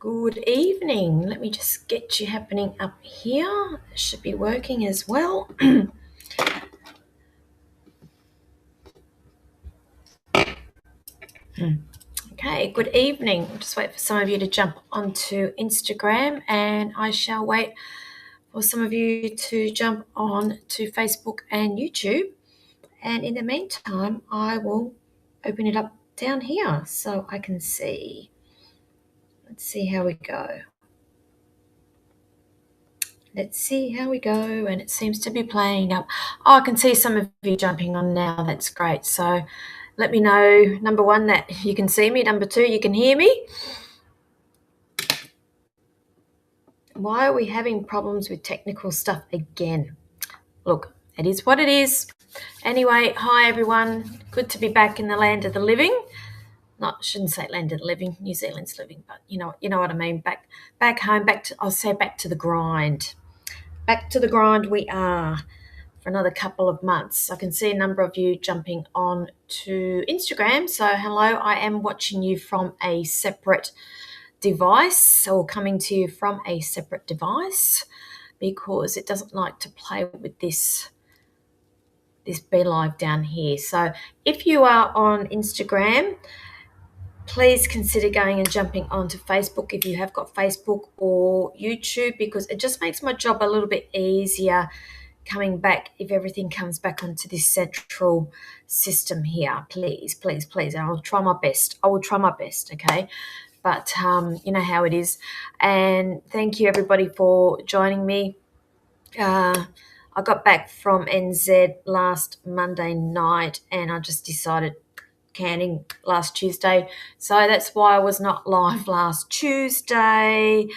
Good evening. Let me just get you happening up here. It should be working as well. Okay, good evening. I'll just wait for some of you to jump onto Instagram, and I shall wait for some of you to jump on to Facebook and YouTube. And in the meantime, I will open it up down here so I can see. Let's see how we go. Let's see how we go, and it seems to be playing up. Oh, I can see some of you jumping on now. That's great. So let me know, number one, that you can see me. Number two, you can hear me. Why are we having problems with technical stuff again? Look, it is what it is. Anyway, hi everyone. Good to be back in the land of the living. Shouldn't say land of the living. New Zealand's living, but you know what I mean. Back home. I'll say back to the grind. Back to the grind we are for another couple of months. I can see a number of you jumping on to Instagram. So hello, I am watching you from a separate device, or coming to you from a separate device, because it doesn't like to play with this Be Live down here. So if you are on Instagram, please consider going and jumping onto Facebook if you have got Facebook or YouTube, because it just makes my job a little bit easier coming back if everything comes back onto this central system here. Please. And I will try my best, okay? But you know how it is. And thank you everybody for joining me. I got back from NZ last Monday night, and I just decided canning last Tuesday. So that's why I was not live last Tuesday.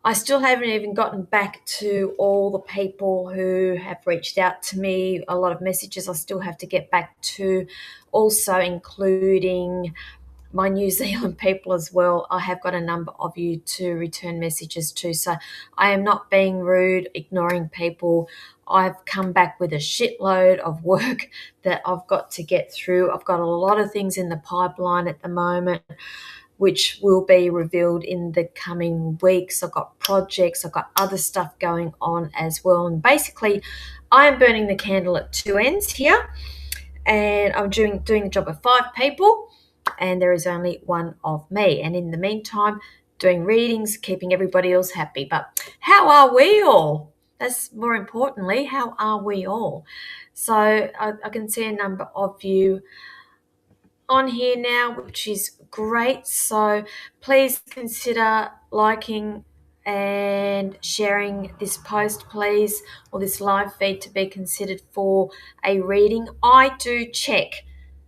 I still haven't even gotten back to all the people who have reached out to me. A lot of messages I still have to get back to, also including my New Zealand people as well. I have got a number of you to return messages to. So I am not being rude, ignoring people. I've come back with a shitload of work that I've got to get through. I've got a lot of things in the pipeline at the moment, which will be revealed in the coming weeks. I've got projects, I've got other stuff going on as well. And basically, I am burning the candle at two ends here, and I'm doing the job of 5 people, and there is only one of me. And in the meantime, doing readings, keeping everybody else happy. But how are we all? That's more importantly, how are we all? So I can see a number of you on here now, which is great. So please consider liking and sharing this post, please, or this live feed, to be considered for a reading. I do check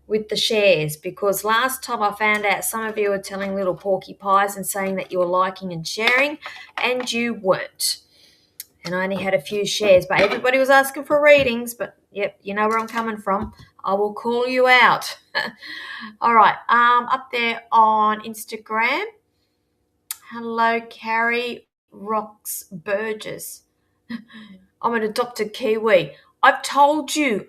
with the shares, because last time I found out some of you were telling little porcupines and saying that you were liking and sharing, and you weren't. And I only had a few shares, but everybody was asking for readings. But yep, you know where I'm coming from. I will call you out. All right, up there on Instagram. Hello, Carrie Rocks Burgess. I'm an adopted Kiwi. I've told you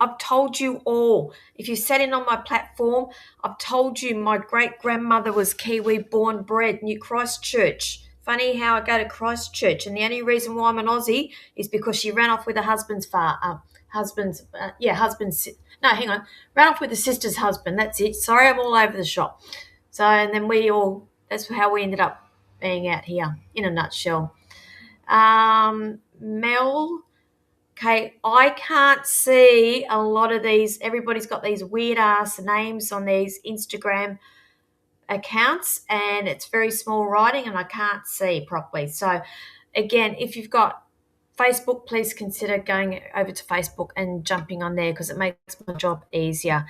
all. If you sat in on my platform, I've told you my great-grandmother was Kiwi born bred, New Christchurch. Funny how I go to Christchurch, and the only reason why I'm an Aussie is because she ran off with her ran off with the sister's husband. That's it. Sorry, I'm all over the shop. So, and then that's how we ended up being out here, in a nutshell. Mel, okay, I can't see a lot of these. Everybody's got these weird ass names on these Instagram accounts, and it's very small writing and I can't see properly. So again, if you've got Facebook, please consider going over to Facebook and jumping on there, because it makes my job easier.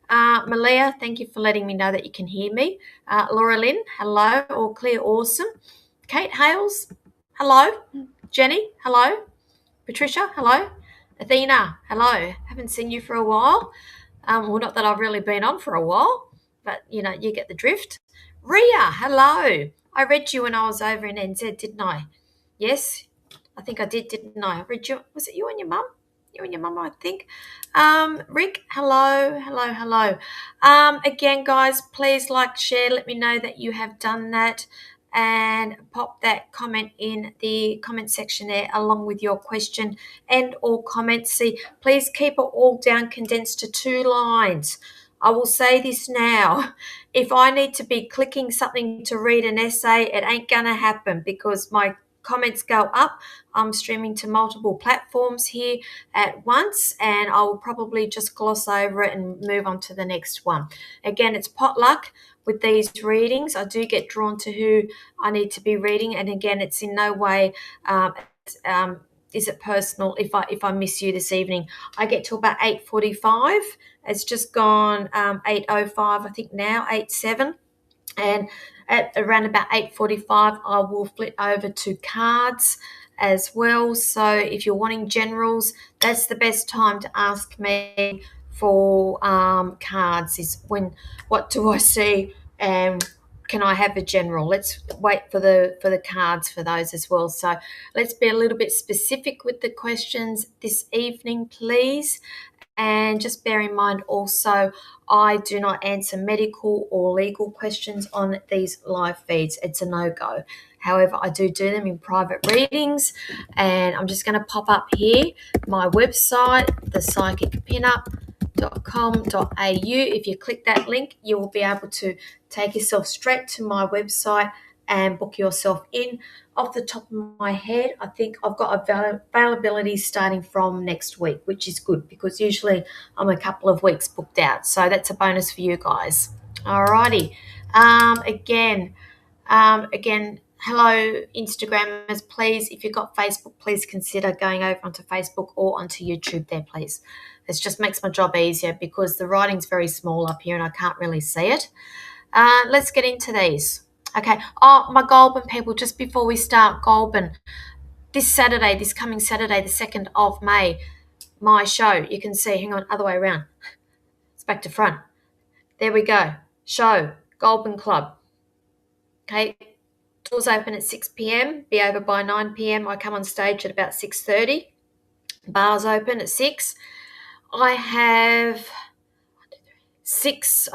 Malia, thank you for letting me know that you can hear me. Laura Lynn, hello. All clear, awesome. Kate Hales, hello. Jenny, hello. Patricia, hello. Athena, hello. Haven't seen you for a while. Well, not that I've really been on for a while, but you get the drift. Ria, hello. I read you when I was over in NZ, didn't I? Yes, I think I did, didn't I? I read you. Was it you and your mum? You and your mum, I think. Rick, hello. Again, guys, please like, share. Let me know that you have done that. and pop that comment in the comment section there along with your question and or comments. See, please keep it all down condensed to 2 lines. I will say this now. If I need to be clicking something to read an essay, it ain't going to happen because my comments go up. I'm streaming to multiple platforms here at once, and I will probably just gloss over it and move on to the next one. Again, it's potluck with these readings. I do get drawn to who I need to be reading, and again, it's in no way is it personal if I miss you this evening. I get to about 8:45. It's just gone 8:05, I think now, 8:07. And at around about 8:45, I will flip over to cards as well. So if you're wanting generals, that's the best time to ask me for cards. Is when, what do I see, and can I have a general? Let's wait for the cards for those as well. So let's be a little bit specific with the questions this evening, please. And just bear in mind also, I do not answer medical or legal questions on these live feeds. It's a no-go. However, I do them in private readings, and I'm just going to pop up here my website, thepsychicpinup.com.au. If you click that link, you will be able to take yourself straight to my website and book yourself in. Off the top of my head, I think I've got availability starting from next week, which is good because usually I'm a couple of weeks booked out. So that's a bonus for you guys. Alrighty. Again, hello Instagrammers. Please, if you've got Facebook, please consider going over onto Facebook or onto YouTube there, please. It just makes my job easier because the writing's very small up here and I can't really see it. Let's get into these. Okay. Oh, my Goulburn people, just before we start, Goulburn, this coming Saturday, the 2nd of May, my show, you can see, hang on, other way around. It's back to front. There we go. Show, Goulburn Club. Okay. Doors open at 6 p.m, be over by 9 p.m. I come on stage at about 6:30. Bars open at 6. I have six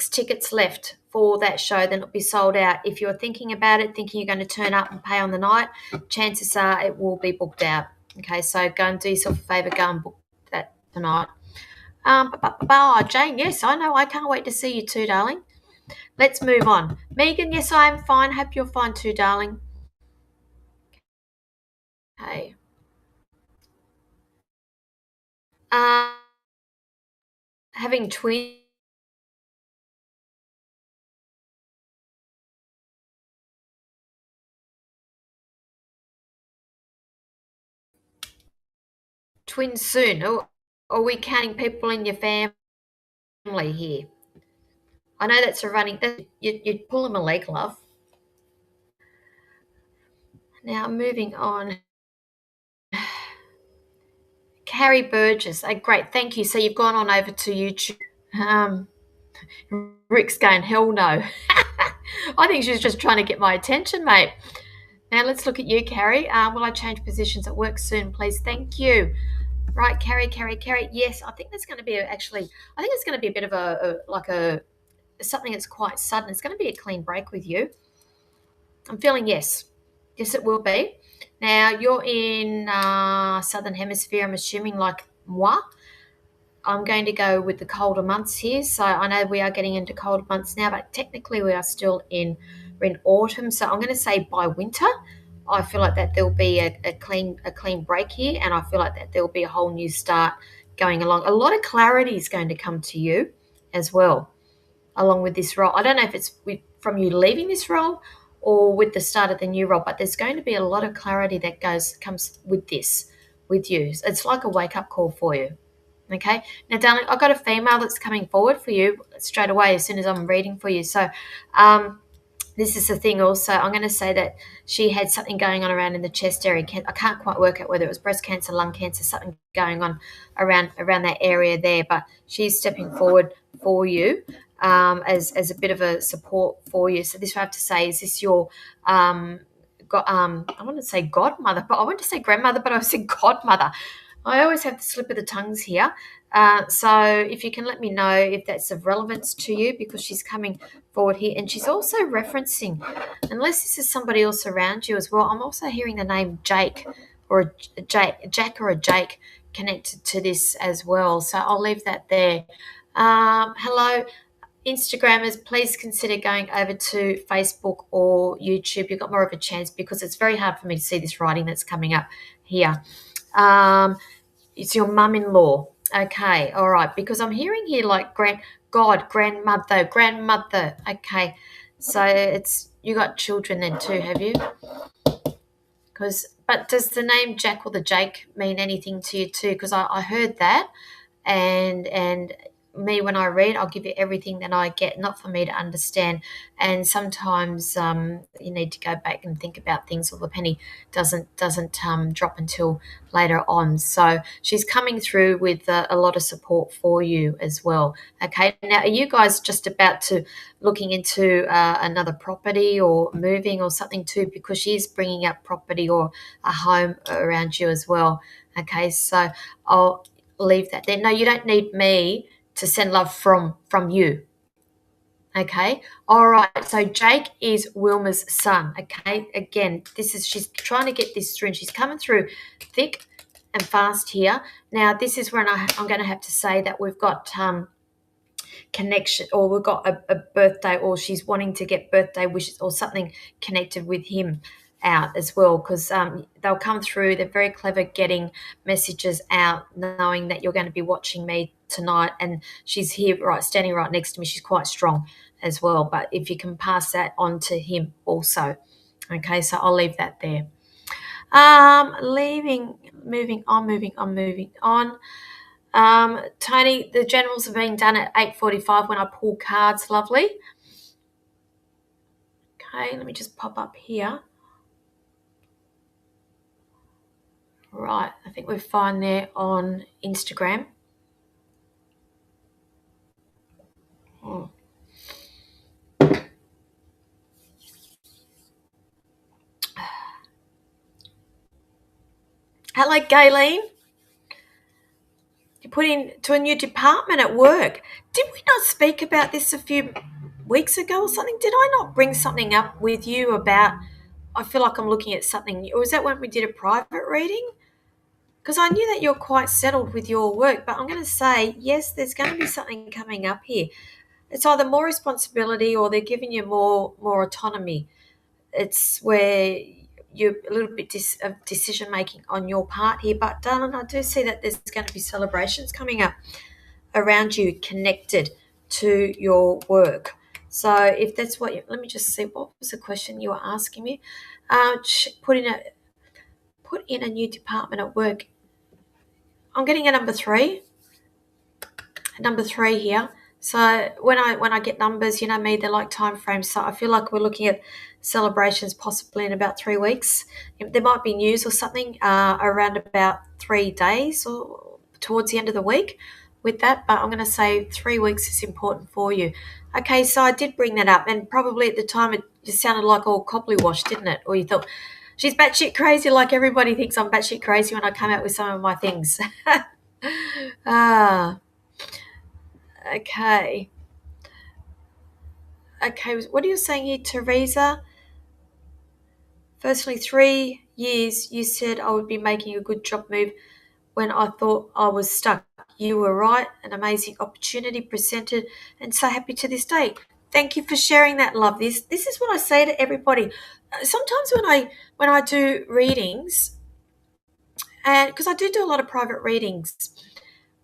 tickets left for that show, then it'll be sold out. If you're thinking about it, thinking you're going to turn up and pay on the night, chances are it will be booked out. Okay, so go and do yourself a favour, go and book that tonight. Jane, yes, I know, I can't wait to see you too, darling. Let's move on. Megan, yes, I am fine. Hope you're fine too, darling. Okay. Having twins. Twins soon. Or are we counting people in your family here? I know that's a running. You'd pull them a leg, love. Now moving on. Carrie Burgess. Great, thank you. So you've gone on over to YouTube. Rick's going, hell no. I think she's just trying to get my attention, mate. Now let's look at you, Carrie. Will I change positions at work soon, please? Thank you. Right, Carrie. Yes, I think that's going to be I think it's going to be a bit of something that's quite sudden. It's going to be a clean break with you. I'm feeling yes. Yes, it will be. Now, you're in Southern Hemisphere, I'm assuming, like moi. I'm going to go with the colder months here. So I know we are getting into colder months now, but technically we are still in autumn. So I'm going to say by winter, I feel like that there'll be a clean break here, and I feel like that there'll be a whole new start going along. A lot of clarity is going to come to you as well, along with this role. I don't know if it's from you leaving this role or with the start of the new role, but there's going to be a lot of clarity that comes with this, with you. It's like a wake-up call for you. Okay. Now, darling, I've got a female that's coming forward for you straight away as soon as I'm reading for you. So this is the thing also. I'm going to say that she had something going on around in the chest area. I can't quite work out whether it was breast cancer, lung cancer, something going on around that area there, but she's stepping forward for you as a bit of a support for you. So this I have to say, is this your I want to say godmother, but I want to say grandmother, but I said godmother. I always have the slip of the tongues here. So if you can let me know if that's of relevance to you, because she's coming forward here, and she's also referencing, unless this is somebody else around you as well, I'm also hearing the name Jake or a Jack or a Jake connected to this as well. So I'll leave that there. Hello, Instagrammers, please consider going over to Facebook or YouTube. You've got more of a chance because it's very hard for me to see this writing that's coming up here. It's your mum-in-law. Okay, all right, because I'm hearing here like grandmother. Okay, so it's you got children then too, have you? But does the name Jack or the Jake mean anything to you too? Because I heard that, and me, when I read, I'll give you everything that I get, not for me to understand. And sometimes you need to go back and think about things, or the penny doesn't drop until later on. So she's coming through with a lot of support for you as well. Okay, now are you guys just about to looking into another property or moving or something too? Because she's bringing up property or a home around you as well. Okay, so I'll leave that there. No, you don't need me to send love from you. Okay. All right. So Jake is Wilma's son. Okay. Again, she's trying to get this through, and she's coming through thick and fast here. Now, this is when I'm going to have to say that we've got connection, or we've got a birthday, or she's wanting to get birthday wishes or something connected with him out as well, because they'll come through. They're very clever getting messages out, knowing that you're going to be watching me tonight, and she's here standing right next to me. She's quite strong as well, but if you can pass that on to him also. Okay, so I'll leave that there. Moving on. Tony, the generals are being done at 8:45 when I pull cards. Lovely. Okay, let me just pop up here. Right, I think we're fine there on Instagram. Hello, Gayleen. You put into a new department at work. Did we not speak about this a few weeks ago or something? Did I not bring something up with you about, I feel like I'm looking at something, or was that when we did a private reading? Because I knew that you're quite settled with your work, but I'm going to say, yes, there's going to be something coming up here. It's either more responsibility or they're giving you more autonomy. It's where you're a little bit of decision making on your part here. But darling, I do see that there's going to be celebrations coming up around you connected to your work. So if that's what let me just see, what was the question you were asking me? Put in a new department at work. I'm getting a number 3 here. So when I get numbers, you know me, they're like time frames. So I feel like we're looking at celebrations possibly in about 3 weeks. There might be news or something around about 3 days or towards the end of the week with that. But I'm going to say 3 weeks is important for you. Okay, so I did bring that up, and probably at the time it just sounded like all cobbly wash, didn't it? Or you thought, she's batshit crazy, like everybody thinks I'm batshit crazy when I come out with some of my things. Okay. Okay, what are you saying here, Teresa? Firstly, 3 years you said I would be making a good job move when I thought I was stuck. You were right, an amazing opportunity presented, and so happy to this day. Thank you for sharing that, love. This is what I say to everybody. Sometimes when I do readings, and because I do a lot of private readings,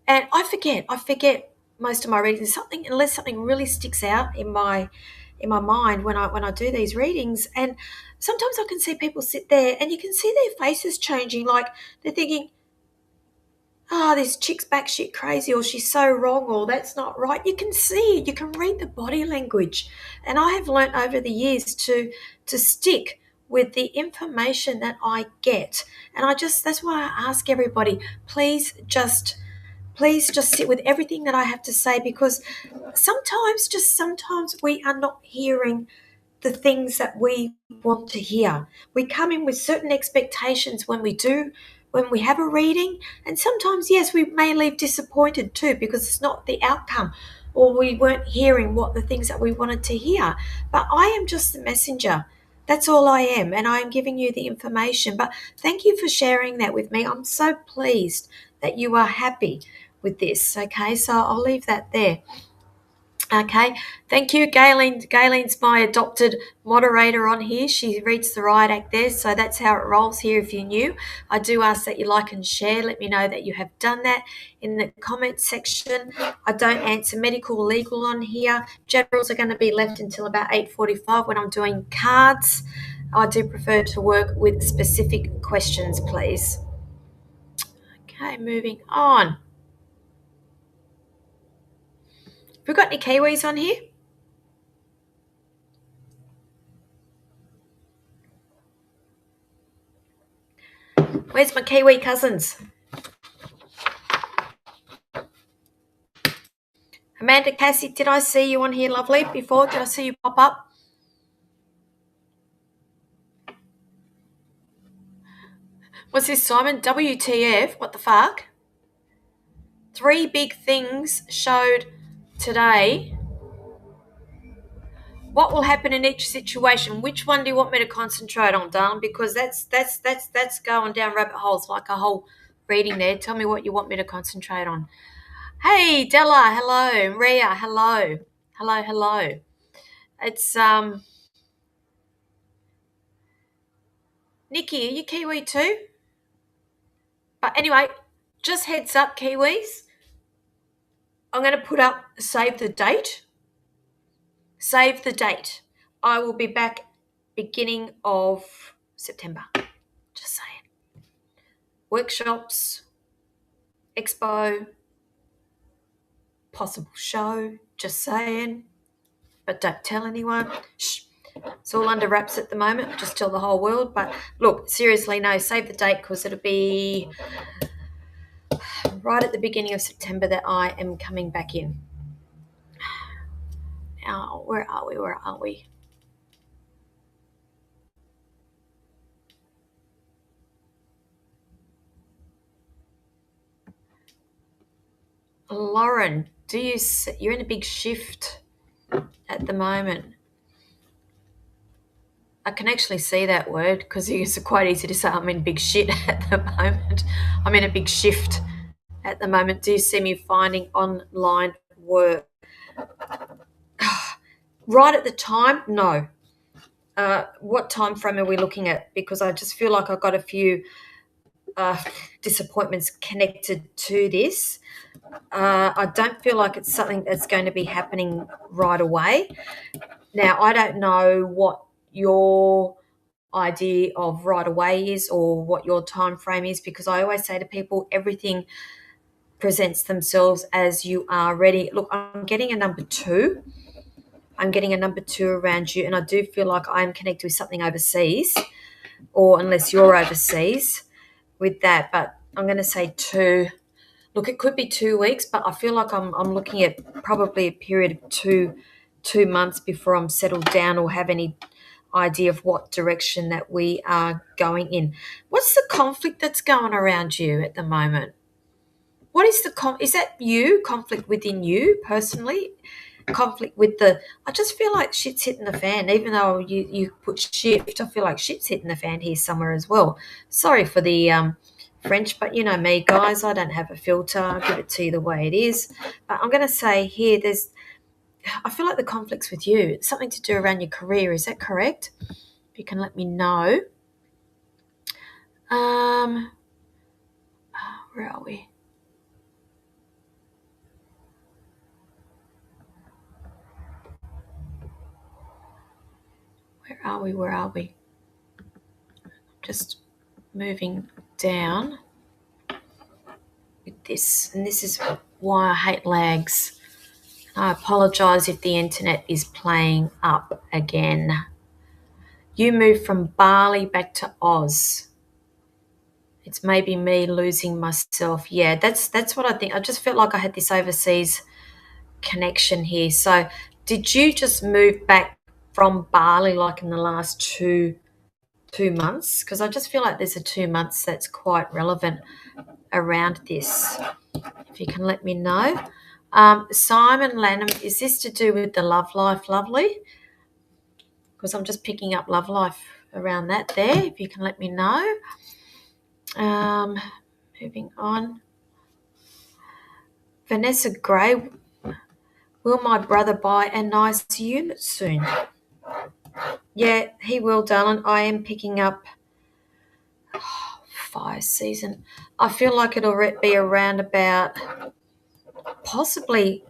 and I forget most of my readings. Unless something really sticks out in my mind when I do these readings, and sometimes I can see people sit there and you can see their faces changing, like they're thinking, oh, this chick's batshit crazy, or she's so wrong, or that's not right. You can see it. You can read the body language, and I have learnt over the years to stick with the information that I get, and that's why I ask everybody, please just sit with everything that I have to say, because sometimes we are not hearing the things that we want to hear. We come in with certain expectations when we do when we have a reading. And sometimes, yes, we may leave disappointed too because it's not the outcome, or we weren't hearing what the things that we wanted to hear. But I am just the messenger. That's all I am, and I am giving you the information. But thank you for sharing that with me. I'm so pleased that you are happy with this. Okay, so I'll leave that there. Okay, thank you, Galen. Galen's my adopted moderator on here. She reads the Riot Act there, so that's how it rolls here. If you're new, I do ask that you like and share. Let me know that you have done that in the comment section. I don't answer medical or legal on here. Generals are going to be left until about 8:45 when I'm doing cards. I do prefer to work with specific questions, please. Okay, moving on. Have we got any Kiwis on here? Where's my Kiwi cousins? Amanda Cassie, did I see you on here, lovely, before? Did I see you pop up? What's this, Simon? WTF? What the fuck? 3 big things showed today. What will happen in each situation? Which one do you want me to concentrate on, darling? Because that's going down rabbit holes like a whole reading there. Tell me what you want me to concentrate on. Hey, Della, hello. Rhea, hello. Hello. It's Nikki, are you Kiwi too? But anyway, just heads up, Kiwis. I'm going to put up save the date. Save the date. I will be back beginning of September. Just saying. Workshops, expo, possible show. Just saying. But don't tell anyone. Shh. It's all under wraps at the moment. Just tell the whole world. But look, seriously, no, save the date because it'll be right at the beginning of September that I am coming back in. Now, where are we? Lauren, you're in a big shift at the moment. I can actually see that word because it's quite easy to say I'm in big shit at the moment. I'm in a big shift at the moment. Do you see me finding online work? Right at the time? No. What time frame are we looking at? Because I just feel like I've got a few disappointments connected to this. I don't feel like it's something that's going to be happening right away. Now, I don't know what your idea of right away is or what your time frame is, because I always say to people, everything presents themselves as you are ready. Look, I'm getting a number 2. I'm getting a number 2 around you, and I do feel like I'm connected with something overseas, or unless you're overseas with that, but I'm going to say 2. Look, it could be 2 weeks, but I feel like I'm looking at probably a period of 2 months before I'm settled down or have any idea of what direction that we are going in. What's the conflict that's going around you at the moment? What is is that you, conflict within you personally? Conflict with I just feel like shit's hitting the fan. Even though you put shift, I feel like shit's hitting the fan here somewhere as well. Sorry for the French, but you know me, guys, I don't have a filter. I'll give it to you the way it is. But I'm going to say here, I feel like the conflict's with you. It's something to do around your career. Is that correct? If you can let me know. Where are we? Where are we? Just moving down with this. And this is why I hate lags. I apologise if the internet is playing up again. You moved from Bali back to Oz. It's maybe me losing myself. Yeah, that's what I think. I just felt like I had this overseas connection here. So did you just move back from Bali like in the last 2 2 months, because I just feel like there's a 2 months that's quite relevant around this. If you can let me know. Simon Lanham, is this to do with the love life, lovely? Because I'm just picking up love life around that there. If you can let me know. Moving on. Vanessa Gray, will my brother buy a nice unit soon? Yeah, he will, darling. I am picking up fire season. I feel like it'll be around about possibly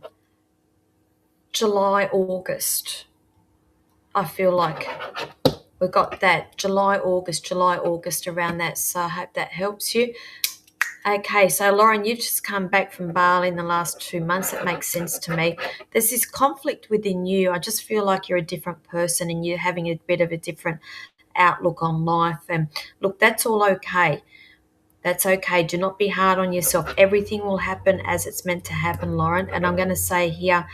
July, August. I feel like we've got that July, August around that. So I hope that helps you. Okay, so Lauren, you've just come back from Bali in the last 2 months. It makes sense to me. There's this conflict within you. I just feel like you're a different person and you're having a bit of a different outlook on life. And look, that's all okay. That's okay. Do not be hard on yourself. Everything will happen as it's meant to happen, Lauren. And I'm going to say here,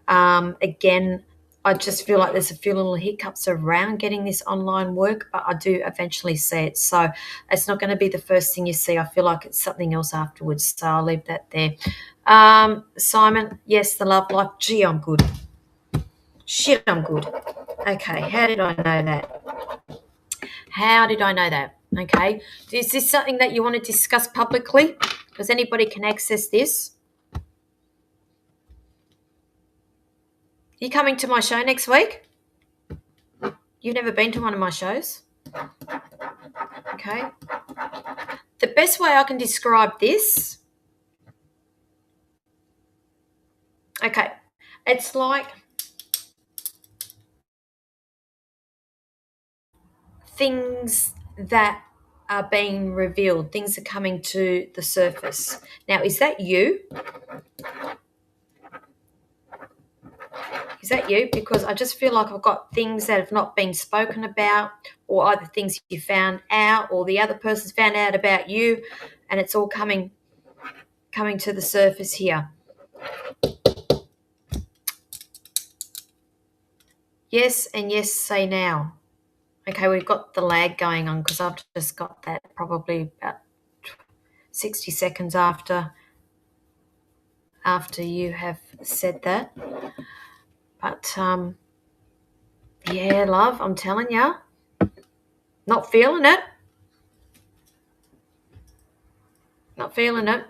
again, I just feel like there's a few little hiccups around getting this online work, but I do eventually see it. So it's not going to be the first thing you see. I feel like it's something else afterwards. So I'll leave that there. Simon, yes, the love life. Gee, I'm good. Shit, I'm good. Okay, how did I know that? How did I know that? Okay, is this something that you want to discuss publicly? Because anybody can access this. You coming to my show next week? You've never been to one of my shows? Okay. The best way I can describe this, okay, it's like things that are being revealed, things are coming to the surface. Now, is that you? Is that you? Because I just feel like I've got things that have not been spoken about, or either things you found out or the other person's found out about you, and it's all coming to the surface here. Yes, and yes, say now. Okay, we've got the lag going on because I've just got that probably about 60 seconds after you have said that. But yeah, love, I'm telling you, not feeling it. Not feeling it.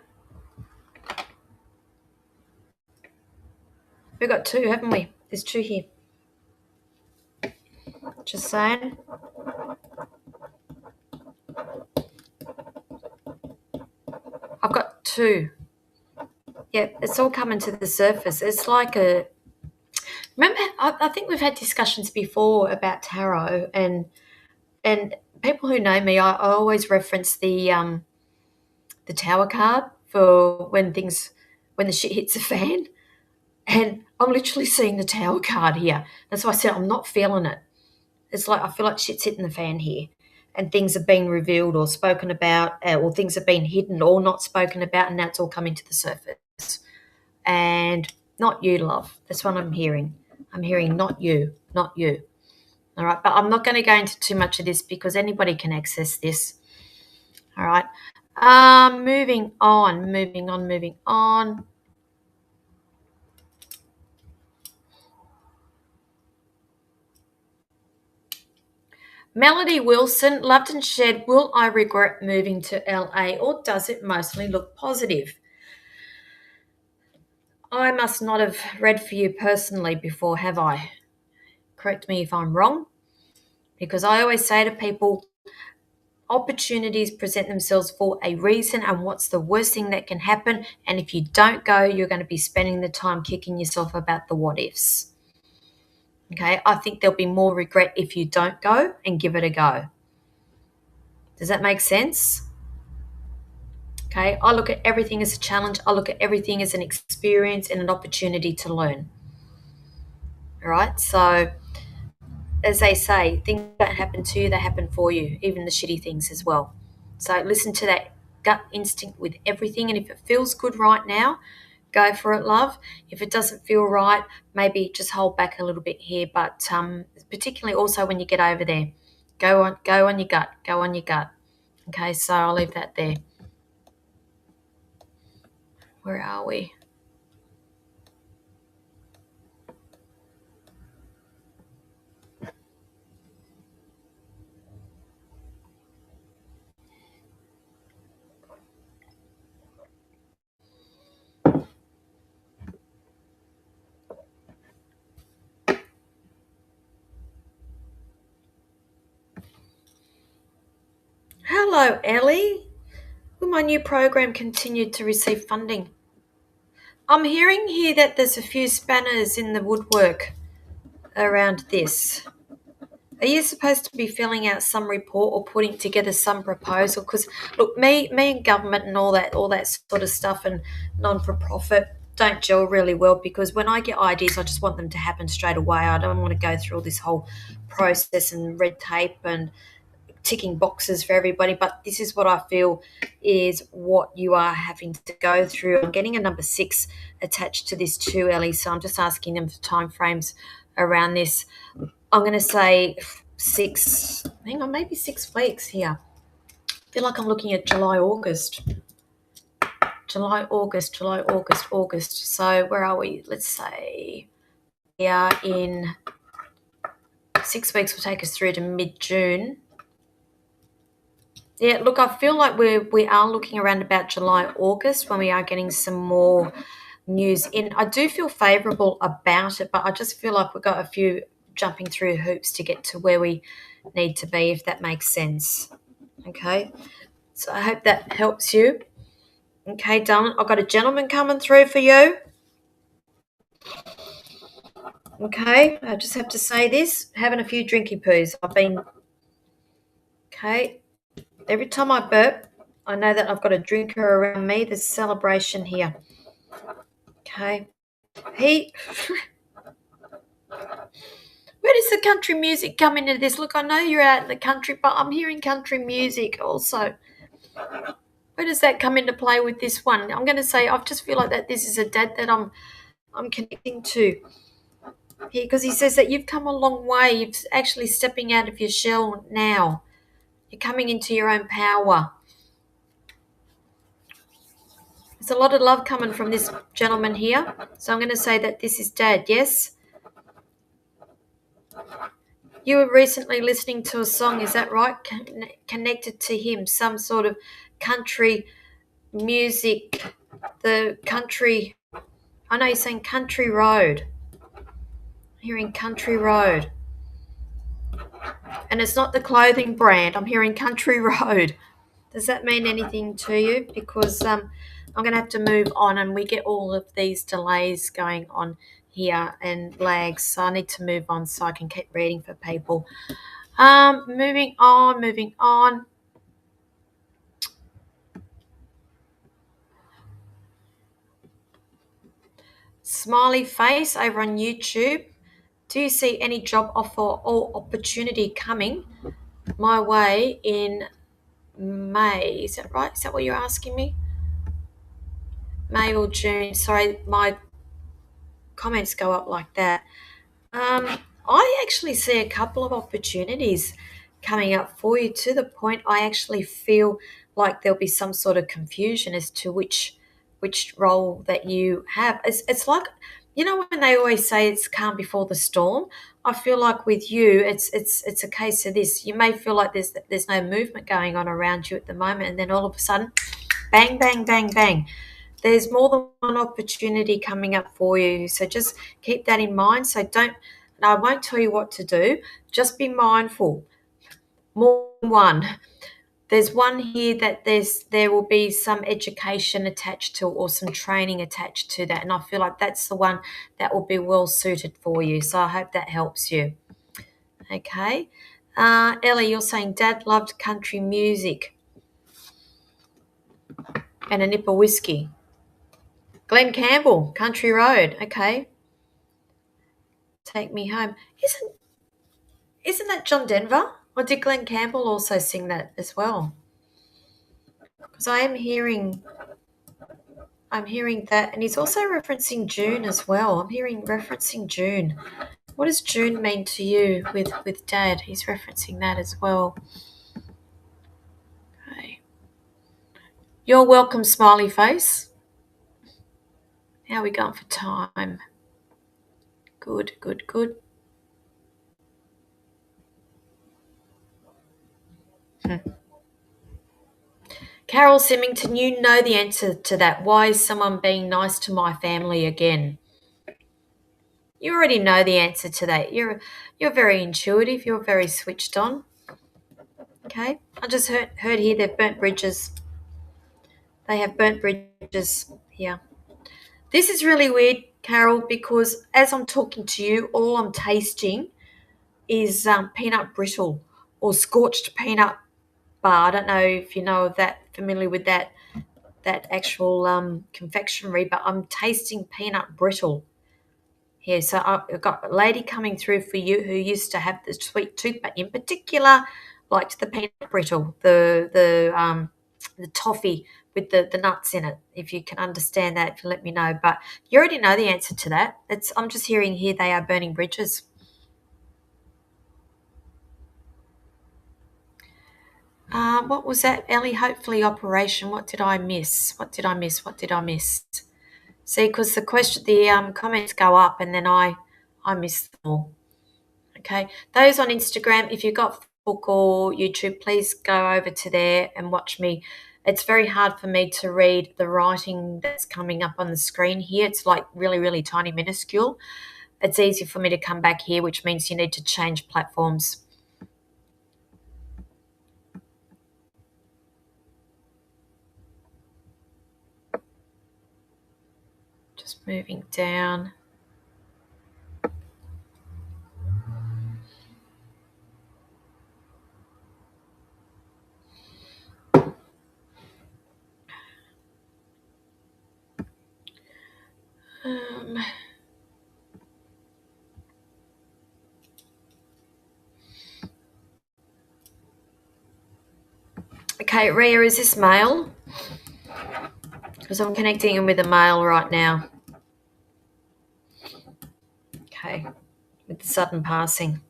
We've got two, haven't we? There's two here. Just saying. I've got two. Yeah, it's all coming to the surface. It's like a... Remember, I think we've had discussions before about tarot, and people who know me, I always reference the Tower card for when the shit hits the fan. And I'm literally seeing the Tower card here. That's why I said I'm not feeling it. It's like I feel like shit's hitting the fan here, and things have been revealed or spoken about, or things have been hidden or not spoken about, and now it's all coming to the surface. And not you, love. That's what I'm hearing. I'm hearing not you, not you. All right, but I'm not going to go into too much of this because anybody can access this. All right. Moving on. Melody Wilson, loved and shared, will I regret moving to LA or does it mostly look positive? I must not have read for you personally before, have I? Correct me if I'm wrong. Because I always say to people, opportunities present themselves for a reason, and what's the worst thing that can happen? And if you don't go, you're going to be spending the time kicking yourself about the what ifs. Okay, I think there'll be more regret if you don't go and give it a go. Does that make sense? Okay, I look at everything as a challenge. I look at everything as an experience and an opportunity to learn. All right, so as they say, things don't happen to you, they happen for you, even the shitty things as well. So listen to that gut instinct with everything, and if it feels good right now, go for it, love. If it doesn't feel right, maybe just hold back a little bit here, but particularly also when you get over there, Go on your gut. Go on your gut. Okay, so I'll leave that there. Where are we? Hello, Ellie. Will my new program continue to receive funding? I'm hearing here that there's a few spanners in the woodwork around this. Are you supposed to be filling out some report or putting together some proposal? Because look, me and government and all that sort of stuff and non-for-profit don't gel really well, because when I get ideas, I just want them to happen straight away. I don't want to go through all this whole process and red tape and ticking boxes for everybody. But this is what I feel is what you are having to go through. I'm getting a number 6 attached to this too, Ellie. So I'm just asking them for timeframes around this. I'm going to say 6, hang on, maybe 6 weeks here. I feel like I'm looking at July, August. August. So where are we? Let's say we are in 6 weeks will take us through to mid-June. Yeah, look, I feel like we are looking around about July, August when we are getting some more news in. I do feel favourable about it, but I just feel like we've got a few jumping through hoops to get to where we need to be, if that makes sense. Okay, so I hope that helps you. Okay, darling, I've got a gentleman coming through for you. Okay, I just have to say this, having a few drinky poos. Okay, every time I burp, I know that I've got a drinker around me. There's celebration here. Okay, where does the country music come into this? Look, I know you're out in the country, but I'm hearing country music also. Where does that come into play with this one? I'm going to say I just feel like that this is a dad that I'm connecting to here, because he says that you've come a long way. You're actually stepping out of your shell now. You're coming into your own power. There's a lot of love coming from this gentleman here. So I'm going to say that this is dad, yes? You were recently listening to a song, is that right? Connected to him, some sort of country music, the country. I know you're saying Country Road. I'm hearing Country Road. And it's not the clothing brand. I'm hearing Country Road. Does that mean anything to you? Because I'm going to have to move on, and we get all of these delays going on here and lags. So I need to move on so I can keep reading for people. Moving on. Smiley face over on YouTube. Do you see any job offer or opportunity coming my way in May? Is that right? Is that what you're asking me? May or June? Sorry, my comments go up like that. I actually see a couple of opportunities coming up for you, to the point I actually feel like there'll be some sort of confusion as to which role that you have. It's like, you know, when they always say it's calm before the storm. I feel like with you, it's a case of this. You may feel like there's no movement going on around you at the moment, and then all of a sudden, bang, bang, bang, bang. There's more than one opportunity coming up for you. So just keep that in mind. So don't, and I won't tell you what to do. Just be mindful. More than one. There's one here that there will be some education attached to, or some training attached to that. And I feel like that's the one that will be well suited for you. So I hope that helps you. Okay. Ellie, you're saying Dad loved country music and a nip of whiskey. Glenn Campbell, Country Road. Okay. Take Me Home. Isn't that John Denver? Or did Glenn Campbell also sing that as well? Because I'm hearing that, and he's also referencing June as well. I'm hearing referencing June. What does June mean to you with Dad? He's referencing that as well. Okay. You're welcome, smiley face. How are we going for time? Good, good, good. Carol Symington, you know the answer to that. Why is someone being nice to my family again? You already know the answer to that. You're very intuitive. You're very switched on. Okay. I just heard here they've burnt bridges. They have burnt bridges here. This is really weird, Carol, because as I'm talking to you, all I'm tasting is peanut brittle or scorched peanut bar. I don't know if you know of that, familiar with that actual confectionery, but I'm tasting peanut brittle here. So I've got a lady coming through for you who used to have the sweet tooth, but in particular liked the peanut brittle, the toffee with the nuts in it. If you can understand that, if you let me know. But you already know the answer to that. I'm just hearing here they are burning bridges. What was that, Ellie? Hopefully operation. What did I miss? What did I miss? What did I miss? See, because the comments go up and then I miss them all. Okay, those on Instagram, if you've got Facebook or YouTube, please go over to there and watch me. It's very hard for me to read the writing that's coming up on the screen here. It's like really, really tiny, minuscule. It's easy for me to come back here, which means you need to change platforms. Just moving down. Okay, Ria, is this male? Because I'm connecting in with a male right now. Okay, with the sudden passing.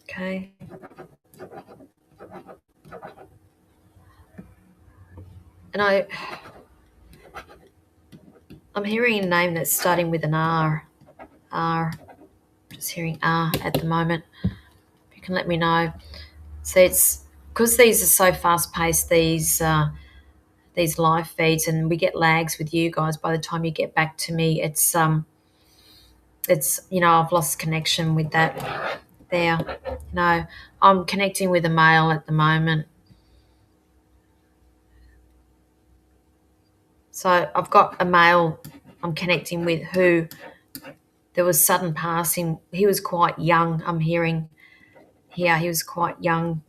Okay. And I'm hearing a name that's starting with an R. R. Just hearing R at the moment. If you can let me know. So it's because these are so fast paced, these live feeds, and we get lags with you guys. By the time you get back to me, it's I've lost connection with that there. I'm connecting with a male at the moment. So I've got a male I'm connecting with who there was sudden passing. He was quite young, I'm hearing here. He was quite young.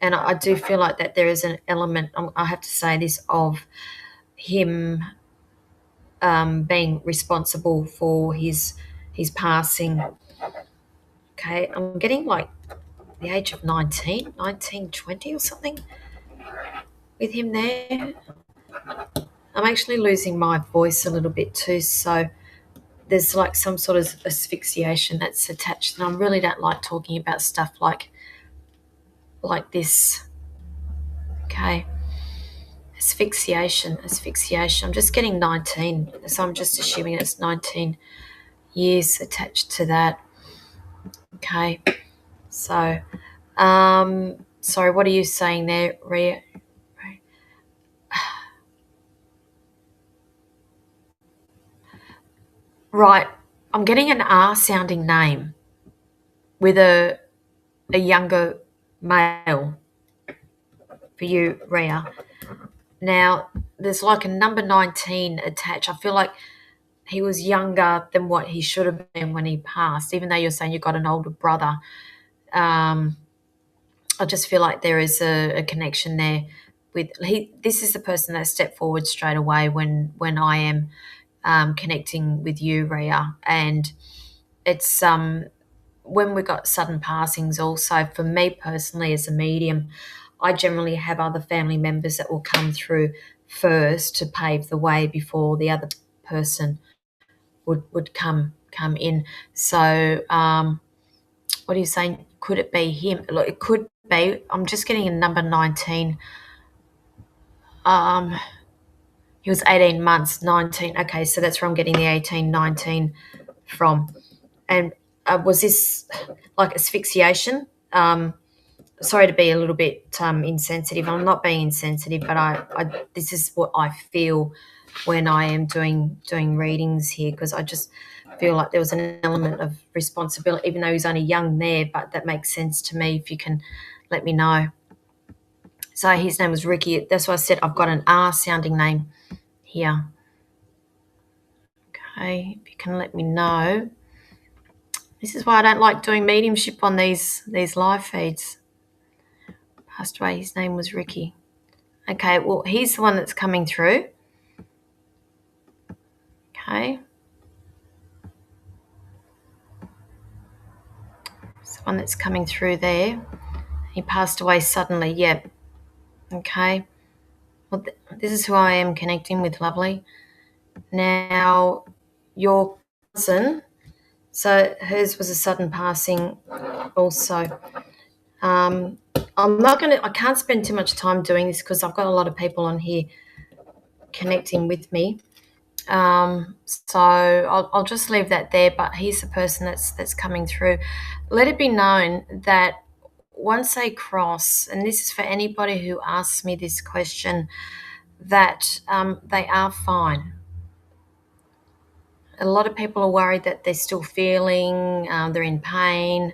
And I do feel like that there is an element, I have to say this, of him being responsible for his passing. Okay, I'm getting like the age of 19, 20 or something with him there. I'm actually losing my voice a little bit too, so there's like some sort of asphyxiation that's attached, and I really don't like talking about stuff like this. Okay. Asphyxiation. I'm just getting 19, so I'm just assuming it's 19 years attached to that. Okay. So, sorry, what are you saying there, Ria? Right. I'm getting an R sounding name with a younger male for you, Ria. Now, there's like a number 19 attached. I feel like he was younger than what he should have been when he passed, even though you're saying you've got an older brother. I just feel like there is a connection there with this is the person that stepped forward straight away when I am connecting with you, Ria. And it's when we got sudden passings also, for me personally as a medium, I generally have other family members that will come through first to pave the way before the other person would come in. So what are you saying? Could it be him? Look, it could be. I'm just getting a number 19. He was 18 months, 19. Okay, so that's where I'm getting the 18, 19 from. And was this like asphyxiation? Sorry to be a little bit insensitive. I'm not being insensitive, but I this is what I feel when I am doing readings here, because I just feel like there was an element of responsibility, even though he's only young there, but that makes sense to me if you can let me know. So his name was Ricky. That's why I said I've got an R sounding name here. Okay, if you can let me know. This is why I don't like doing mediumship on these live feeds. Passed away. His name was Ricky. Okay, well, he's the one that's coming through. Okay. It's the one that's coming through there. He passed away suddenly. Yep. Okay. Well, this is who I am connecting with, lovely. Now, your cousin, so hers was a sudden passing also. I can't spend too much time doing this because I've got a lot of people on here connecting with me. So I'll just leave that there, but here's the person that's coming through. Let it be known that once they cross, and this is for anybody who asks me this question, that they are fine. A lot of people are worried that they're still feeling, they're in pain,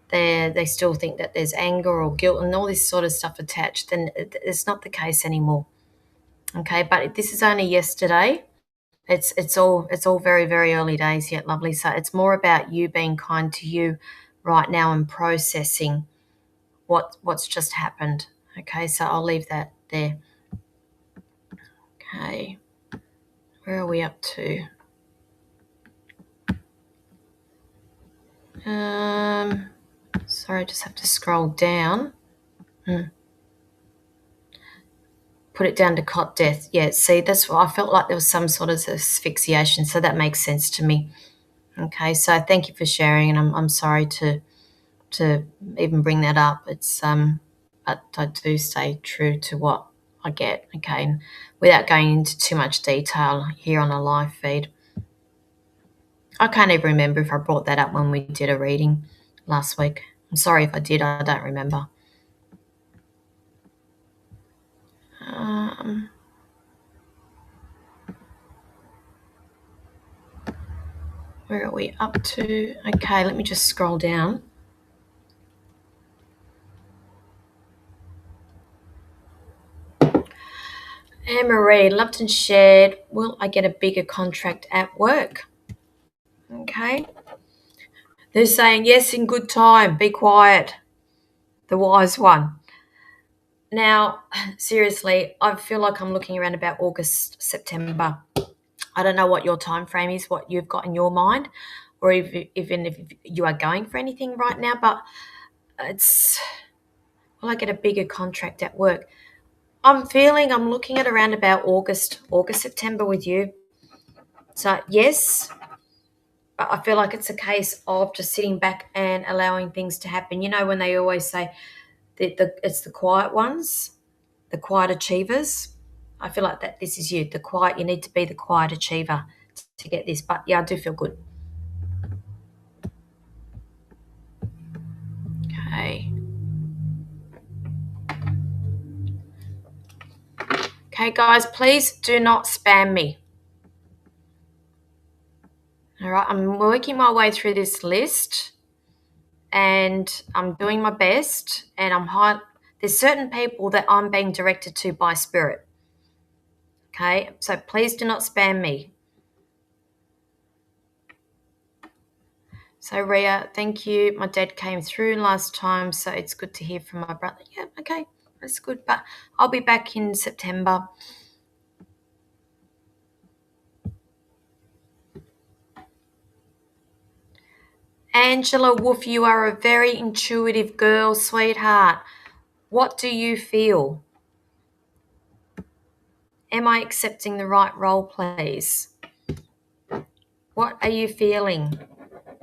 they still think that there's anger or guilt and all this sort of stuff attached, and it's not the case anymore. Okay, but this is only yesterday. It's all very, very early days yet, lovely. So it's more about you being kind to you right now and processing what's just happened. Okay, so I'll leave that there. Okay, where are we up to? Sorry, I just have to scroll down. Put it down to cot death. Yeah, see, that's what I felt like there was some sort of asphyxiation, so that makes sense to me. Okay, so thank you for sharing, and I'm sorry to even bring that up. It's but I do stay true to what I get. Okay, and without going into too much detail here on a live feed. I can't even remember if I brought that up when we did a reading last week. I'm sorry if I did. I don't remember. Where are we up to? Okay, let me just scroll down. Anne-Marie, loved and shared. Will I get a bigger contract at work? Okay. They're saying, yes, in good time. Be quiet. The wise one. Now, seriously, I feel like I'm looking around about August, September. I don't know what your time frame is, what you've got in your mind, or even if you are going for anything right now, but will I get a bigger contract at work? I'm looking at around about August, September with you. So yes, I feel like it's a case of just sitting back and allowing things to happen. You know, when they always say that it's the quiet ones, the quiet achievers. I feel like that this is you, you need to be the quiet achiever to get this. But yeah, I do feel good. Okay. Okay, guys, please do not spam me. All right, I'm working my way through this list and I'm doing my best, and there's certain people that I'm being directed to by spirit. Okay, so please do not spam me. So Ria, thank you. My dad came through last time, so it's good to hear from my brother. Yeah, okay, that's good. But I'll be back in September. Angela Wolf, you are a very intuitive girl, sweetheart. What do you feel? Am I accepting the right role, please? What are you feeling?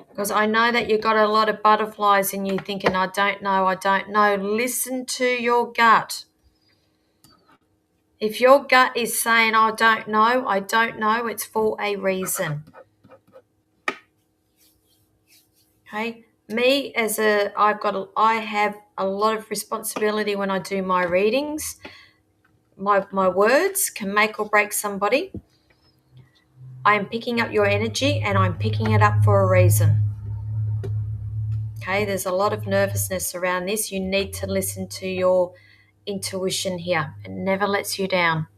Because I know that you've got a lot of butterflies in you thinking, I don't know, I don't know. Listen to your gut. If your gut is saying, I don't know, it's for a reason. Okay? I have a lot of responsibility when I do my readings. My words can make or break somebody. I am picking up your energy and I'm picking it up for a reason. Okay, there's a lot of nervousness around this. You need to listen to your intuition here. It never lets you down.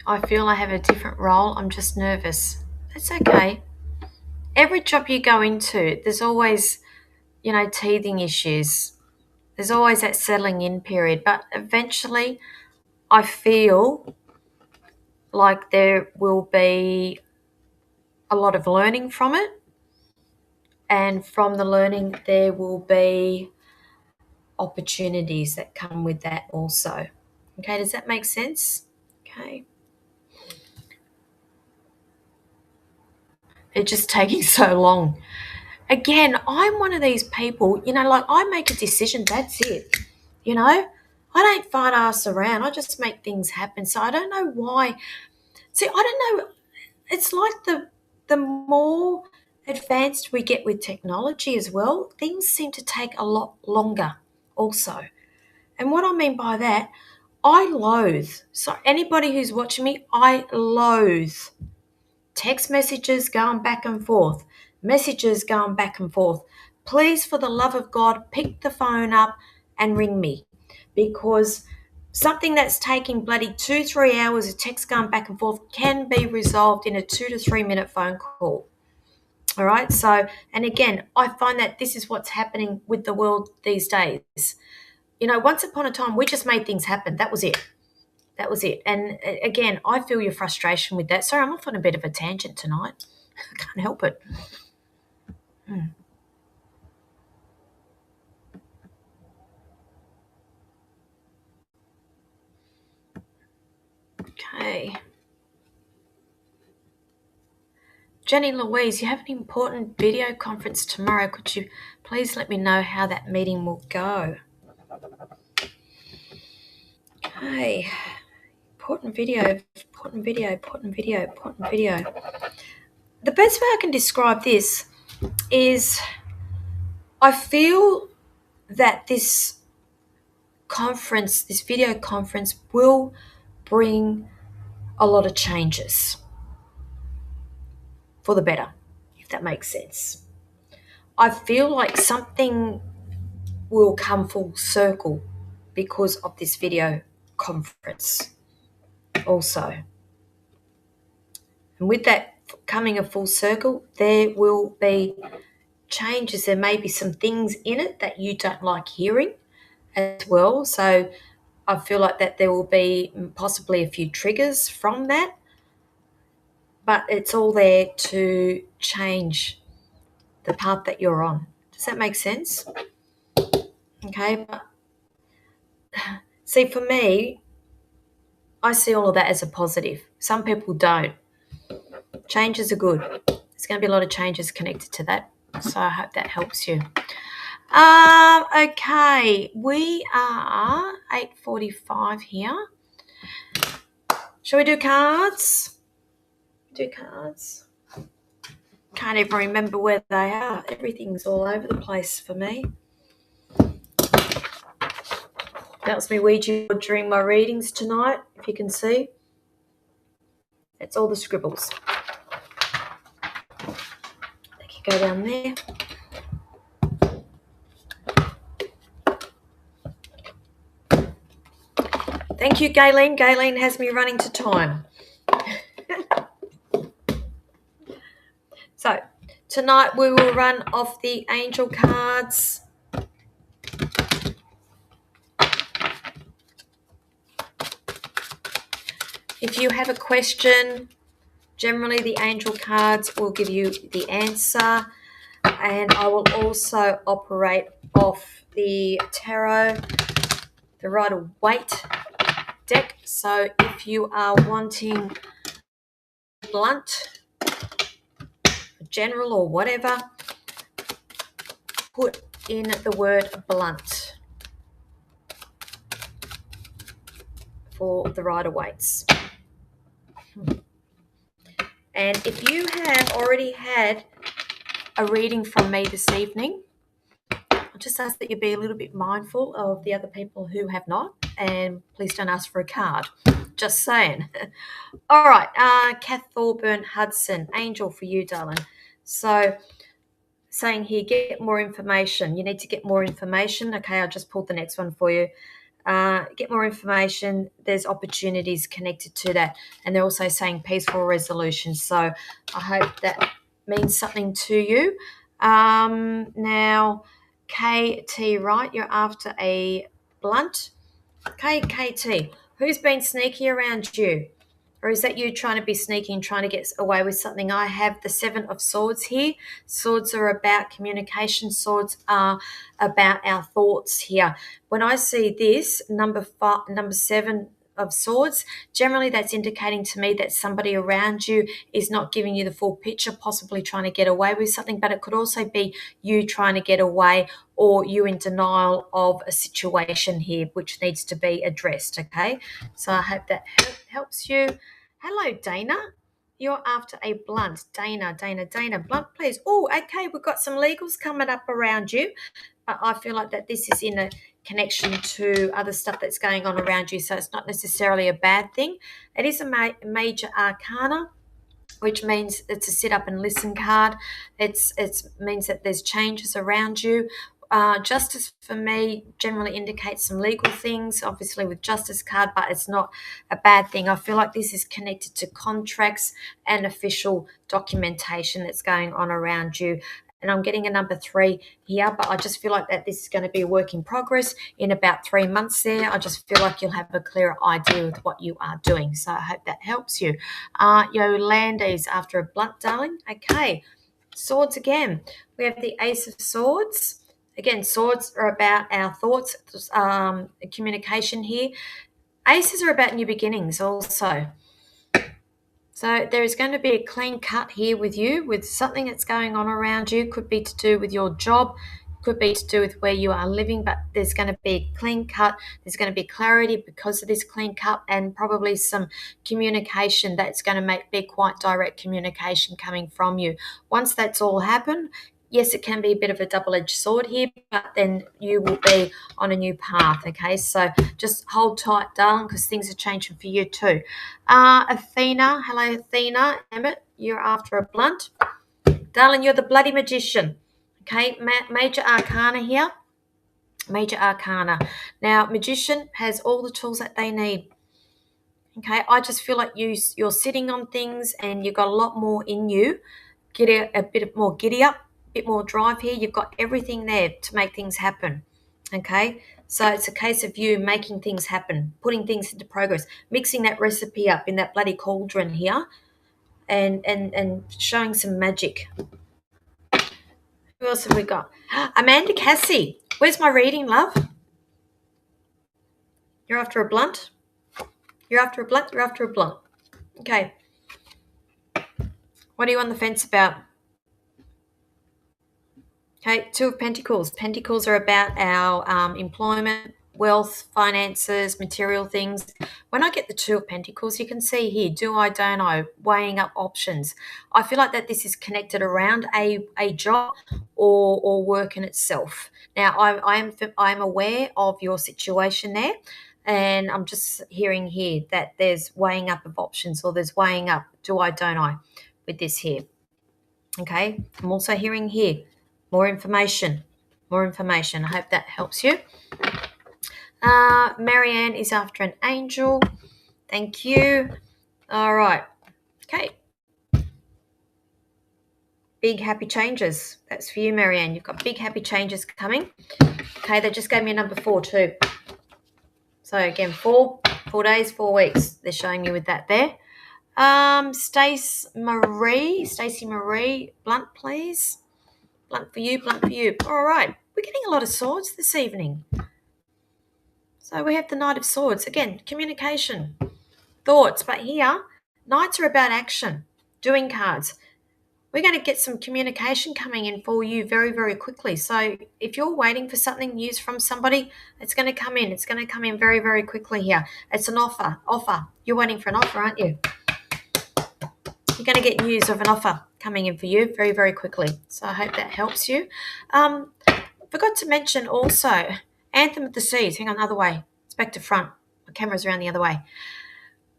I feel I have a different role. I'm just nervous. That's okay. Every job you go into, there's always, teething issues. There's always that settling in period. But eventually, I feel like there will be a lot of learning from it. And from the learning, there will be opportunities that come with that also. Okay, does that make sense? Okay. It's just taking so long. Again, I'm one of these people, like I make a decision, that's it. I don't fart ass around. I just make things happen. So I don't know why. See, I don't know. It's like the more advanced we get with technology as well, things seem to take a lot longer also. And what I mean by that, I loathe. So anybody who's watching me, I loathe text messages going back and forth, messages going back and forth. Please, for the love of God, pick the phone up and ring me, because something that's taking bloody 2-3 hours of text going back and forth can be resolved in a 2 to 3 minute phone call. All right. So, and again, I find that this is what's happening with the world these days. Once upon a time, we just made things happen. That was it. And again, I feel your frustration with that. Sorry, I'm off on a bit of a tangent tonight. I can't help it. Okay. Jenny Louise, you have an important video conference tomorrow. Could you please let me know how that meeting will go? Okay. Important video. The best way I can describe this is I feel that this video conference will bring a lot of changes for the better, if that makes sense. I feel like something will come full circle because of this video conference also. And with that coming a full circle, there will be changes. There may be some things in it that you don't like hearing as well. So I feel like that there will be possibly a few triggers from that, but it's all there to change the path that you're on. Does that make sense? Okay. But see, for me, I see all of that as a positive. Some people don't. Changes are good. There's going to be a lot of changes connected to that. So I hope that helps you. Okay, we are 8:45 here. Shall we do cards? Can't even remember where they are. Everything's all over the place for me. That was me Ouija board during my readings tonight, if you can see. That's all the scribbles. They can go down there. Thank you, Gayleen. Gayleen has me running to time. So, tonight we will run off the angel cards. If you have a question, generally the angel cards will give you the answer, and I will also operate off the tarot the Rider-Waite deck. So if you are wanting blunt, general or whatever, put in the word blunt for the Rider-Waites. And if you have already had a reading from me this evening, I'll just ask that you be a little bit mindful of the other people who have not, and please don't ask for a card. Just saying. All right, Kath Thorburn Hudson, angel for you, darling. So saying here, get more information. You need to get more information. Okay, I just pulled the next one for you. Get more information. There's opportunities connected to that. And they're also saying peaceful resolution. So I hope that means something to you. Now, KT, right? You're after a blunt. KT, who's been sneaky around you? Or is that you trying to be sneaky and trying to get away with something? I have the 7 of Swords here. Swords are about communication. Swords are about our thoughts here. When I see this, number 7 of Swords, generally that's indicating to me that somebody around you is not giving you the full picture, possibly trying to get away with something, but it could also be you trying to get away or you in denial of a situation here which needs to be addressed, okay? So I hope that helps you. Hello, Dana. You're after a blunt. Dana, blunt, please. Oh, okay, we've got some legals coming up around you. I feel like that this is in a connection to other stuff that's going on around you, so it's not necessarily a bad thing. It is a major arcana, which means it's a sit up and listen card. It means that there's changes around you. Justice for me generally indicates some legal things, obviously with Justice card, but it's not a bad thing. I feel like this is connected to contracts and official documentation that's going on around you. And I'm getting a number 3 here, but I just feel like that this is going to be a work in progress in about 3 months there. I just feel like you'll have a clearer idea with what you are doing. So I hope that helps you. Yolanda is after a blunt, darling. Okay. Swords again. We have the Ace of Swords. Again, swords are about our thoughts, communication here. Aces are about new beginnings also. So there is going to be a clean cut here with you, with something that's going on around you. Could be to do with your job, could be to do with where you are living, but there's going to be a clean cut. There's going to be clarity because of this clean cut, and probably some communication that's going to be quite direct communication coming from you. Once that's all happened, yes, it can be a bit of a double-edged sword here, but then you will be on a new path, okay? So just hold tight, darling, because things are changing for you too. Athena, hello, Athena. Emmett, you're after a blunt. Darling, you're the bloody magician, okay? Major arcana here. Major arcana. Now, magician has all the tools that they need. Okay, I just feel like you're sitting on things and you've got a lot more in you. Get a bit more giddy up, bit more drive here. You've got everything there to make things happen. Okay, so it's a case of you making things happen, putting things into progress, mixing that recipe up in that bloody cauldron here, and showing some magic. Who else have we got? Amanda Cassie. Where's my reading, love? You're after a blunt? You're after a blunt? You're after a blunt. Okay. What are you on the fence about? Okay, 2 of Pentacles. Pentacles are about our employment, wealth, finances, material things. When I get the 2 of Pentacles, you can see here, do I, don't I, weighing up options. I feel like that this is connected around a job or work in itself. Now, I'm aware of your situation there, and I'm just hearing here that there's weighing up of options, or there's weighing up, do I, don't I, with this here. Okay, I'm also hearing here, more information. I hope that helps you. Marianne is after an angel. Thank you. All right. Okay. Big happy changes. That's for you, Marianne. You've got big happy changes coming. Okay, they just gave me a number 4 too. So again, 4 days, 4 weeks. They're showing you with that there. Stacey Marie, blunt, please. Blunt for you, blunt for you. All right. We're getting a lot of swords this evening. So we have the Knight of Swords. Again, communication, thoughts. But here, Knights are about action, doing cards. We're going to get some communication coming in for you very, very quickly. So if you're waiting for something news from somebody, it's going to come in. It's going to come in very, very quickly here. It's an offer. You're waiting for an offer, aren't you? You're going to get news of an offer coming in for you very, very quickly. So I hope that helps you. Forgot to mention also Anthem of the Seas. Hang on, other way. It's back to front. My camera's around the other way.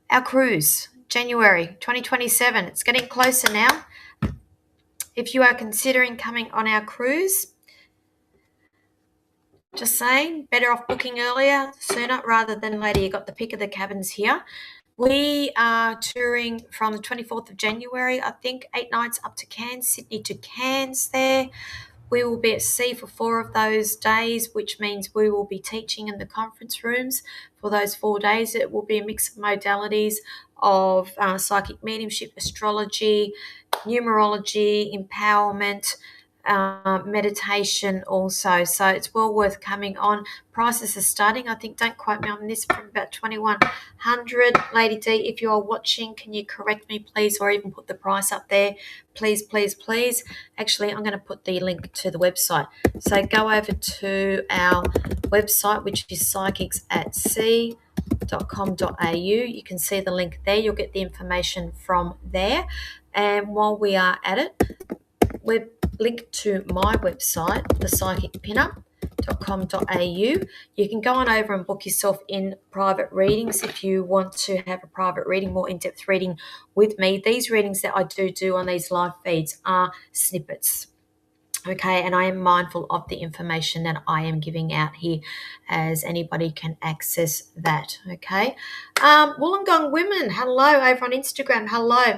Our cruise, January 2027. It's getting closer now. If you are considering coming on our cruise, just saying, better off booking earlier, sooner, rather than later. You got the pick of the cabins here. We are touring from the 24th of January, I think, 8 nights up to Cairns, Sydney to Cairns there. We will be at sea for 4 of those days, which means we will be teaching in the conference rooms for those 4 days. It will be a mix of modalities of psychic mediumship, astrology, numerology, empowerment, meditation also. So it's well worth coming on. Prices are starting, I think, don't quote me on this, from about 2,100. Lady D, if you are watching, can you correct me, please, or even put the price up there? Please, please, please. Actually, I'm going to put the link to the website. So go over to our website, which is psychicsatsea.com.au. You can see the link there. You'll get the information from there. And while we are at it, we're linked to my website, thepsychicpinup.com.au. You can go on over and book yourself in private readings if you want to have a private reading, more in-depth reading with me. These readings that I do on these live feeds are snippets. Okay, and I am mindful of the information that I am giving out here, as anybody can access that. Okay, Wollongong Women, hello, over on Instagram. Hello.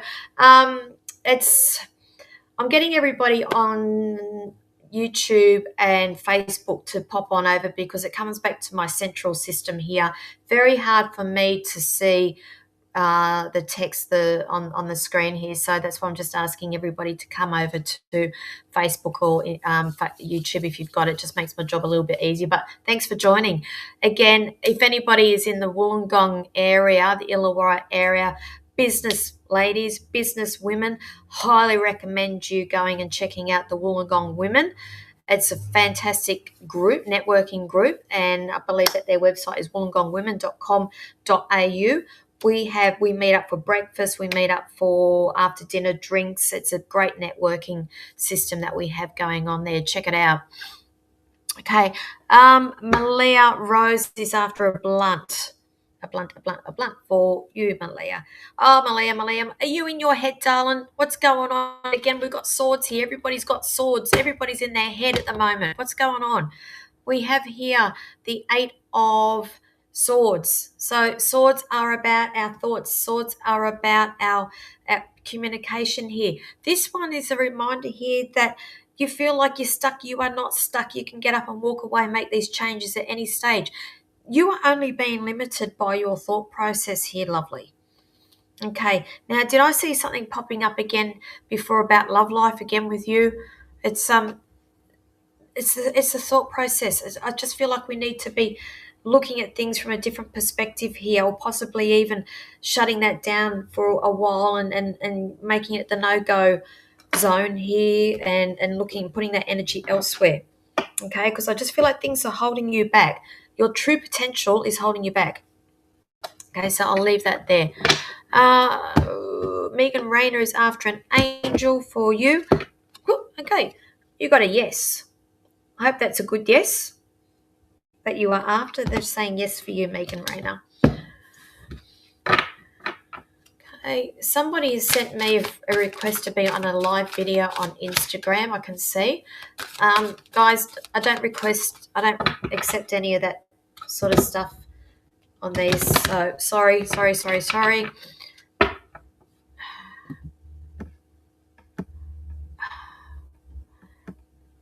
I'm getting everybody on YouTube and Facebook to pop on over because it comes back to my central system here. Very hard for me to see the text on the screen here, so that's why I'm just asking everybody to come over to Facebook or YouTube if you've got it. Just makes my job a little bit easier. But thanks for joining. Again, if anybody is in the Wollongong area, the Illawarra area, business ladies, business women, highly recommend you going and checking out the Wollongong Women. It's a fantastic group, networking group, and I believe that their website is wollongongwomen.com.au. We meet up for breakfast, we meet up for after dinner drinks. It's a great networking system that we have going on there. Check it out. Okay, Malia Rose is after a blunt for you, Malia. Oh, Malia, are you in your head, darling? What's going on? Again, we've got swords here. Everybody's got swords. Everybody's in their head at the moment. What's going on? We have here the 8 of Swords. So swords are about our thoughts. Swords are about our communication here. This one is a reminder here that you feel like you're stuck. You are not stuck. You can get up and walk away and make these changes at any stage. You are only being limited by your thought process here, lovely. Okay, now did I see something popping up again before about love life again with you? It's the thought process. I just feel like we need to be looking at things from a different perspective here, or possibly even shutting that down for a while and making it the no-go zone here and putting that energy elsewhere. Okay, because I just feel like things are holding you back. Your true potential is holding you back. Okay, so I'll leave that there. Megan Rayner is after an angel for you. Okay, you got a yes. I hope that's a good yes that you are after. They're saying yes for you, Megan Rayner. Okay, somebody has sent me a request to be on a live video on Instagram. I can see. Guys, I don't accept any of that sort of stuff on these. So sorry.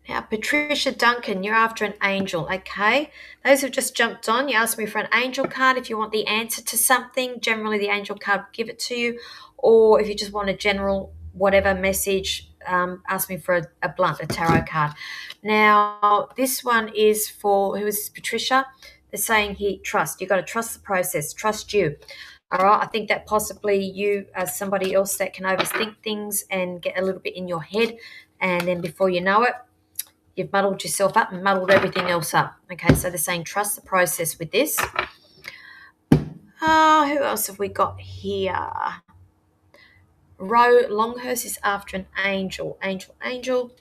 Now, Patricia Duncan, you're after an angel, okay? Those who've just jumped on, you asked me for an angel card. If you want the answer to something, generally the angel card will give it to you. Or if you just want a general whatever message, ask me for a tarot card. Now, this one is for, who is Patricia? they're saying here, trust. You've got to trust the process, trust you. All right, I think that possibly you as somebody else that can overthink things and get a little bit in your head, and then before you know it, you've muddled yourself up and muddled everything else up. Okay, so they're saying trust the process with this. Who else have we got here? Ro Longhurst is after an angel. Angel.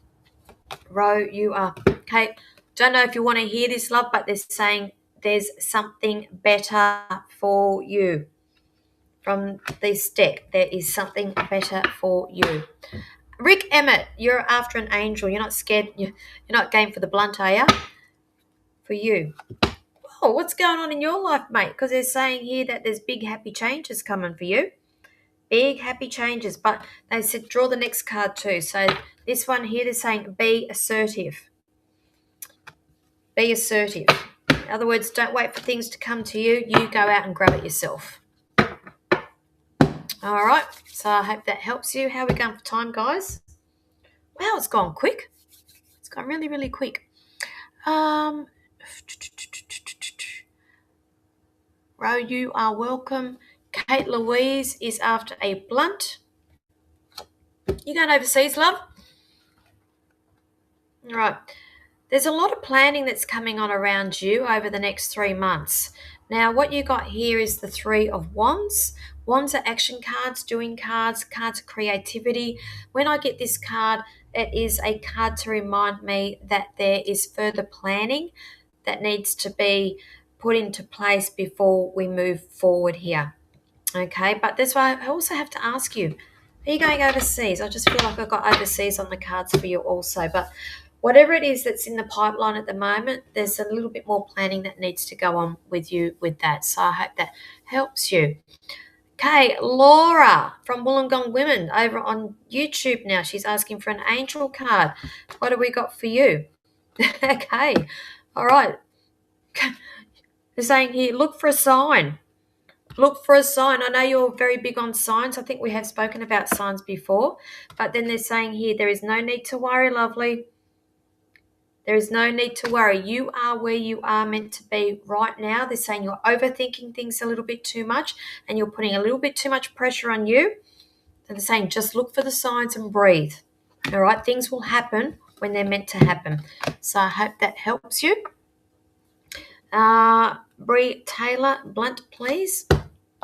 Ro, you are okay. Don't know if you want to hear this, love, but they're saying there's something better for you. From this deck, there is something better for you. Rick Emmett, you're after an angel. You're not scared. You're not game for the blunt, are you? For you. Oh, what's going on in your life, mate? Because they're saying here that there's big happy changes coming for you. Big happy changes. But they said draw the next card too. So this one here, they're saying be assertive. Be assertive. In other words, don't wait for things to come to you. You go out and grab it yourself. All right. So I hope that helps you. How are we going for time, guys? Wow, it's gone quick. It's gone really, really quick. Ro, you are welcome. Kate Louise is after a blunt. You going overseas, love? All right. There's a lot of planning that's coming on around you over the next 3 months. Now, what you got here is the Three of Wands. Wands are action cards, doing cards, cards of creativity. When I get this card, it is a card to remind me that there is further planning that needs to be put into place before we move forward here. Okay, but that's why I also have to ask you, are you going overseas? I just feel like I've got overseas on the cards for you also, but whatever it is that's in the pipeline at the moment, there's a little bit more planning that needs to go on with you with that. So I hope that helps you. Okay, Laura from Wollongong Women over on YouTube now. She's asking for an angel card. What have we got for you? Okay, all right. They're saying here, look for a sign. Look for a sign. I know you're very big on signs. I think we have spoken about signs before. But then they're saying here, there is no need to worry, lovely. There is no need to worry. You are where you are meant to be right now. They're saying you're overthinking things a little bit too much and you're putting a little bit too much pressure on you. And they're saying just look for the signs and breathe. All right, things will happen when they're meant to happen. So I hope that helps you. Bree Taylor, blunt, please.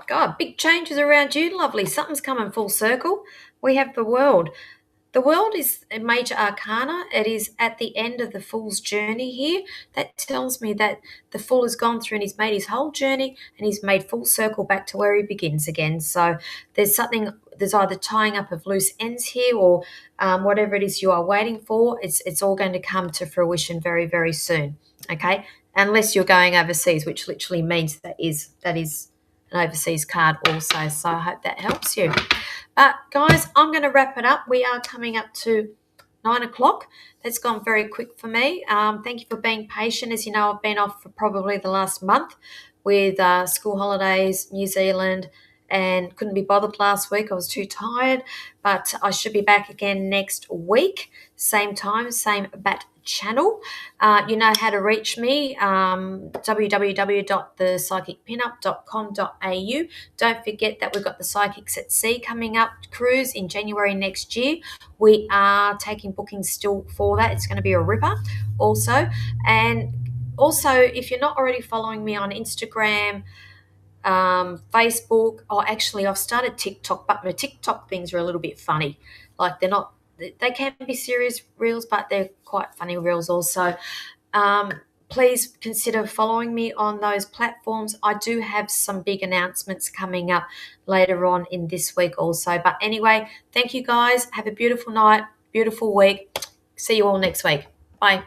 God, big changes around you, lovely. Something's coming full circle. We have the World. The World is a major arcana. It is at the end of the Fool's journey here. That tells me that the Fool has gone through and he's made his whole journey and he's made full circle back to where he begins again. So there's either tying up of loose ends here or whatever it is you are waiting for. It's all going to come to fruition very, very soon. Okay, unless you're going overseas, which literally means that is an overseas card also. So I hope that helps you. But guys, I'm going to wrap it up. We are coming up to 9 o'clock. That's gone very quick for me. Thank you for being patient. As you know, I've been off for probably the last month with school holidays, New Zealand, and couldn't be bothered last week. I was too tired, but I should be back again next week. Same time, same bat channel. You know how to reach me, www.thepsychicpinup.com.au. Don't forget that we've got the Psychics at Sea coming up cruise in January next year. We are taking bookings still for that. It's going to be a ripper also. And also, if you're not already following me on Instagram, Facebook, or actually I've started TikTok, but my TikTok things are a little bit funny. Like they can be serious reels, but they're quite funny reels also. Please consider following me on those platforms. I do have some big announcements coming up later on in this week also. But anyway, thank you guys. Have a beautiful night, beautiful week. See you all next week. Bye.